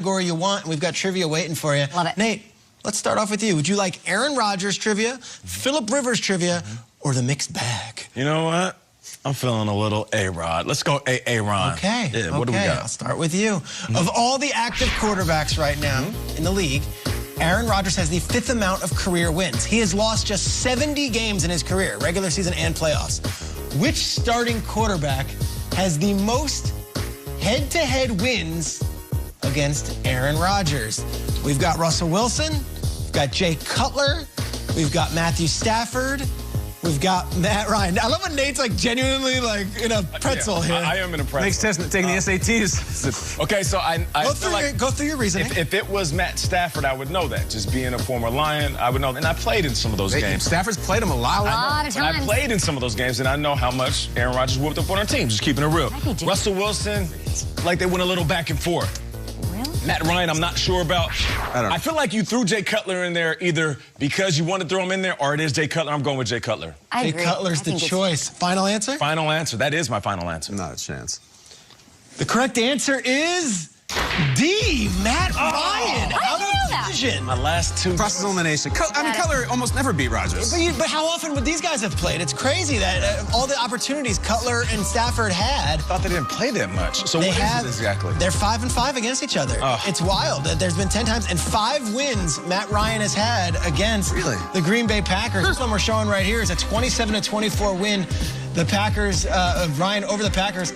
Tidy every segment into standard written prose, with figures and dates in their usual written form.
category you want, and we've got trivia waiting for you. Love it. Nate, let's start off with you. Would you like Aaron Rodgers trivia, Philip Rivers trivia, or the mixed bag? You know what? I'm feeling a little A-Rod. Let's go A-Ron. Okay. Yeah, what do we got? I'll start with you. Of all the active quarterbacks right now in the league, Aaron Rodgers has the 5th amount of career wins. He has lost just 70 games in his career, regular season and playoffs. Which starting quarterback has the most head-to-head wins against Aaron Rodgers? We've got Russell Wilson, we've got Jay Cutler, we've got Matthew Stafford, we've got Matt Ryan. I love when Nate's like genuinely like in a pretzel here. I am in a pretzel. Nate's taking the SATs. Okay, so I go through your reasoning. If it was Matt Stafford, I would know that. Just being a former Lion, I would know. And I played in some of those games. Stafford's played him a lot. A lot of times. I played in some of those games, and I know how much Aaron Rodgers whooped up on our team. Just keeping it real. Russell Wilson, like they went a little back and forth. Matt Ryan, I'm not sure about. I feel like you threw Jay Cutler in there either because you want to throw him in there or it is Jay Cutler. I'm going with Jay Cutler. I agree. Jay Cutler's the choice. Final answer? Final answer. That is my final answer. Not a chance. The correct answer is D. Matt Ryan. How did you know that? My last two. Process elimination. Cutler almost never beat Rodgers. But how often would these guys have played? It's crazy that all the opportunities Cutler and Stafford had. I thought they didn't play that much. So They what have, is it exactly? They're 5-5 against each other. It's wild. There's been 10 times, and 5 wins Matt Ryan has had against the Green Bay Packers. This one we're showing right here is a 27-24 win. The Packers, Ryan over the Packers.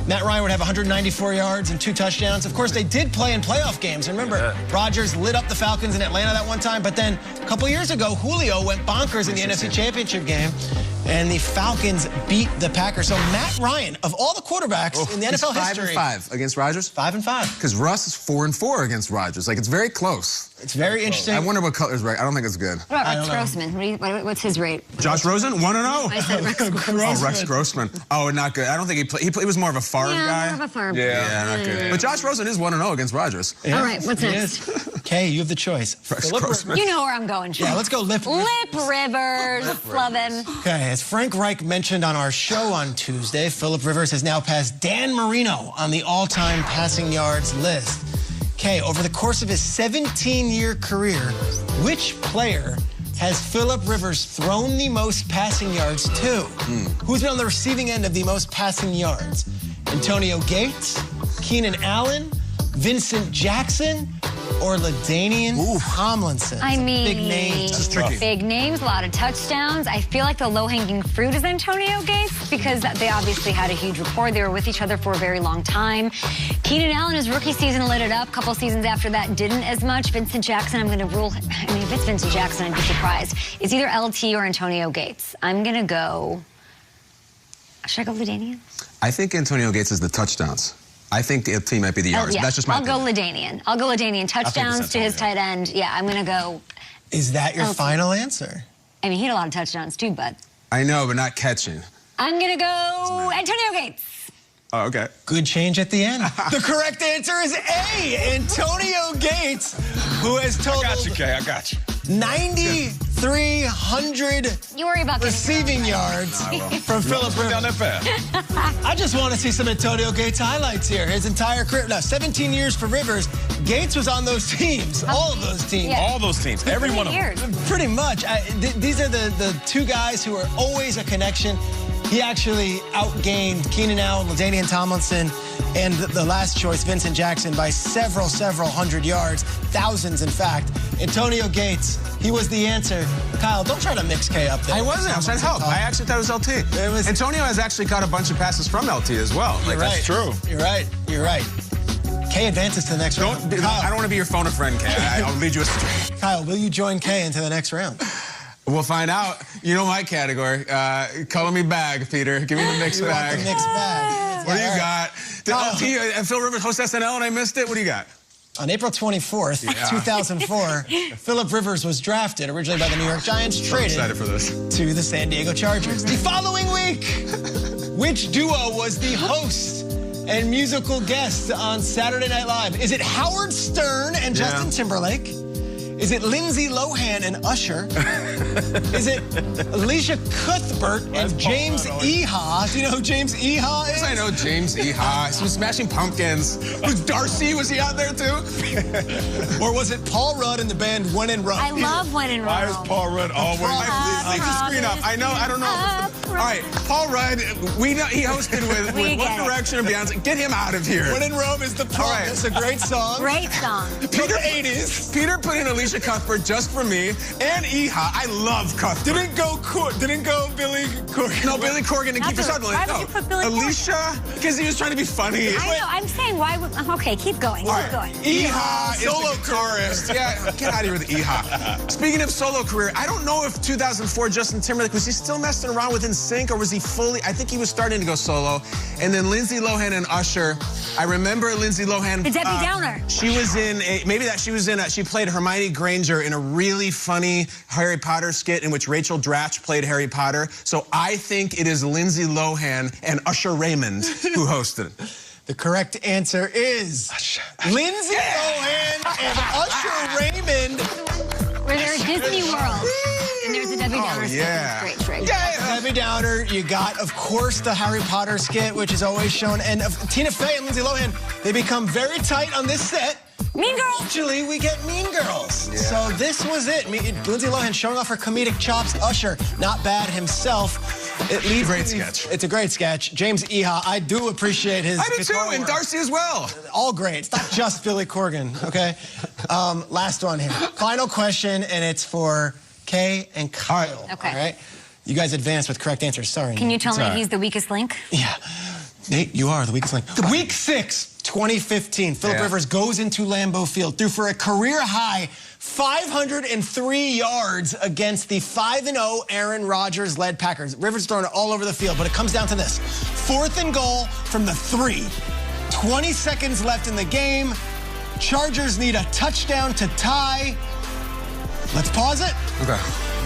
Matt Ryan would have 194 yards and 2 touchdowns. Of course, they did play in playoff games. Remember, Rodgers lit up the Falcons in Atlanta that one time, but then a couple years ago, Julio went bonkers in the NFC Championship game, and the Falcons beat the Packers. So Matt Ryan, of all the quarterbacks in the NFL history, 5-5 against Rodgers. 5-5. Because Russ is 4-4 against Rodgers. Like, it's very close. It's very interesting. I wonder what Cutler's rate. I don't think it's good. What about Rex Grossman? What's his rate? Josh Rosen, 1-0. I said Rex Grossman. Oh, Rex Grossman. Oh, not good. I don't think he played. He was more of a Favre guy. More of a Favre. Yeah, not good. But Josh Rosen is 1-0 against Rodgers. Yeah, all right, what's next? Kay, you have the choice. Rex Grossman. You know where I'm going, Sean. Yeah, let's go Lip Rivers. Love him. Okay, as Frank Reich mentioned on our show on Tuesday, Philip Rivers has now passed Dan Marino on the all-time passing yards list. Okay, over the course of his 17-year career, which player has Philip Rivers thrown the most passing yards to? Who's been on the receiving end of the most passing yards? Antonio Gates, Keenan Allen, Vincent Jackson, or LaDainian Tomlinson? I mean, big names. That's tricky. Big names, a lot of touchdowns. I feel like the low-hanging fruit is Antonio Gates because they obviously had a huge rapport. They were with each other for a very long time. Keenan Allen, his rookie season, lit it up. A couple seasons after that, didn't as much. Vincent Jackson, I'm going to rule. I mean, if it's Vincent Jackson, I'd be surprised. It's either LT or Antonio Gates. I'm going to go. Should I go LaDainian? I think Antonio Gates is the touchdowns. I think the team might be the yards. Yeah. That's just my opinion. I'll go LaDainian. Touchdowns to his tight end. Yeah, I'm going to go. Is that your final answer? I mean, he had a lot of touchdowns too, but. I know, but not catching. I'm going to go Antonio Gates. Oh, okay. Good change at the end. The correct answer is A, Antonio Gates, who has totaled I got you, Kay. I got you. 9,300 You worry about receiving yards from Philip Rivers. Down that fast. I just want to see some Antonio Gates highlights here. His entire career. Now, 17 years for Rivers. Gates was on those teams, all of those teams. Yeah. All those teams, every one of them. Pretty much. These are the 2 guys who are always a connection. He actually outgained Keenan Allen, LaDainian Tomlinson, and the last choice, Vincent Jackson, by several hundred yards, thousands, in fact. Antonio Gates, he was the answer. Kyle, don't try to mix K up there. I wasn't. I was trying to help. I actually thought it was LT. Antonio has actually caught a bunch of passes from LT as well. You're right. That's true. You're right. You're right. Kay advances to the next round. I don't want to be your phone a friend, Kay. I'll lead you astray. Kyle, will you join Kay into the next round? We'll find out. You know my category. Color me bag, Peter. Give me the mixed bag. The mixed bag. What do you got? Did LT and Phil Rivers host SNL and I missed it? What do you got? On April 24th, 2004, Philip Rivers was drafted, originally by the New York Giants, traded excited for this. to the San Diego Chargers. The following week, which duo was the host and musical guest on Saturday Night Live? Is it Howard Stern and Justin Timberlake? Is it Lindsay Lohan and Usher? Is it Alicia Cuthbert and James Eha? Do you know who James Eha is? Yes, I know James Eha. He was Smashing Pumpkins. Was Darcy, was he out there too? Or was it Paul Rudd and the band When in Rome? I love When in Rome. Why is Paul Rudd always? Leave the screen up. I don't know. All right, Paul Rudd, we know he hosted with One Direction and Beyonce. Get him out of here. When in Rome is the promise. A great song. Great song. Peter 80s. Peter put in Alicia Cuthbert just for me, and Eha. I love Cuthbert. Didn't go Billy Corgan. No, Billy Corgan and Kiefer Sutherland. Why would you put Billy Alicia, because he was trying to be funny. I know. I'm saying why would... Okay, keep going. Keep going. Eha is solo the guitarist. Yeah, get out of here with Eha. Speaking of solo career, I don't know if 2004 Justin Timberlake, was he still messing around with NSYNC, or was he fully... I think he was starting to go solo. And then Lindsay Lohan and Usher. I remember Lindsay Lohan... The Debbie Downer. She was in she played Hermione Granger in a really funny Harry Potter skit in which Rachel Dratch played Harry Potter. So I think it is Lindsay Lohan and Usher Raymond who hosted. The correct answer is Lindsay Lohan and Usher Raymond. Where they're at Disney World. And there's a Debbie Downer skit. Yeah. Great trick. Debbie Downer, you got, of course, the Harry Potter skit, which is always shown. And Tina Fey and Lindsay Lohan, they become very tight on this set. Mean Girls. Actually, we get Mean Girls. Yeah. So this was it. Lindsay Lohan showing off her comedic chops. Usher, not bad himself. It leads great sketch. It's a great sketch. James Eha, I do appreciate his. I do too, and Darcy as well. All great. It's not just Billy Corgan, okay? Last one here. Final question, and it's for Kay and Kyle. All right. Okay. All right? You guys advanced with correct answers. Sorry. Can you tell me he's the weakest link? Yeah. Nate, you are the weakest link. Week 6, 2015. Philip Rivers goes into Lambeau Field, threw for a career-high 503 yards against the 5-0 Aaron Rodgers-led Packers. Rivers throwing it all over the field, but it comes down to this. 4th and goal from the 3. 20 seconds left in the game. Chargers need a touchdown to tie. Let's pause it. Okay.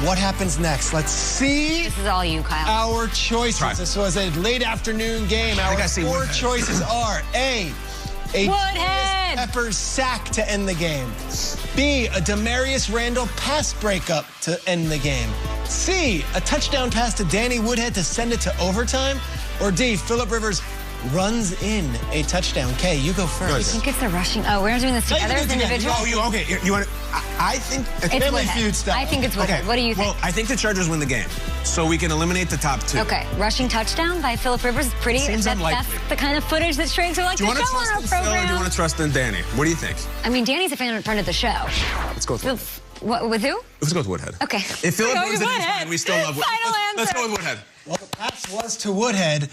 What happens next? Let's see. This is all you, Kyle. Our choices. This was a late afternoon game. Our 4 choices are A, Woodhead. Peppers sack to end the game. B, a Demarius Randall pass breakup to end the game. C, a touchdown pass to Danny Woodhead to send it to overtime. Or D, Philip Rivers runs in a touchdown. Kay, you go first. I think it's the rushing. Oh, we're doing this together as individuals? Oh, okay. You want to... I think... It's family feud stuff. I think it's Woodhead. Okay. What do you think? Well, I think the Chargers win the game, so we can eliminate the top 2. Okay, rushing touchdown by Philip Rivers is pretty... Seems unlikely. That's the kind of footage that Straits are like to show on our program. Do you want to trust in Phil or do you want to trust in Danny? What do you think? I mean, Danny's a friend of the show. Let's go with Woodhead. What, with who? Let's go with Woodhead. Okay. If Philip wins it, he's fine. We still love Woodhead. Final answer. Let's go with Woodhead. Well, the pass was to Woodhead.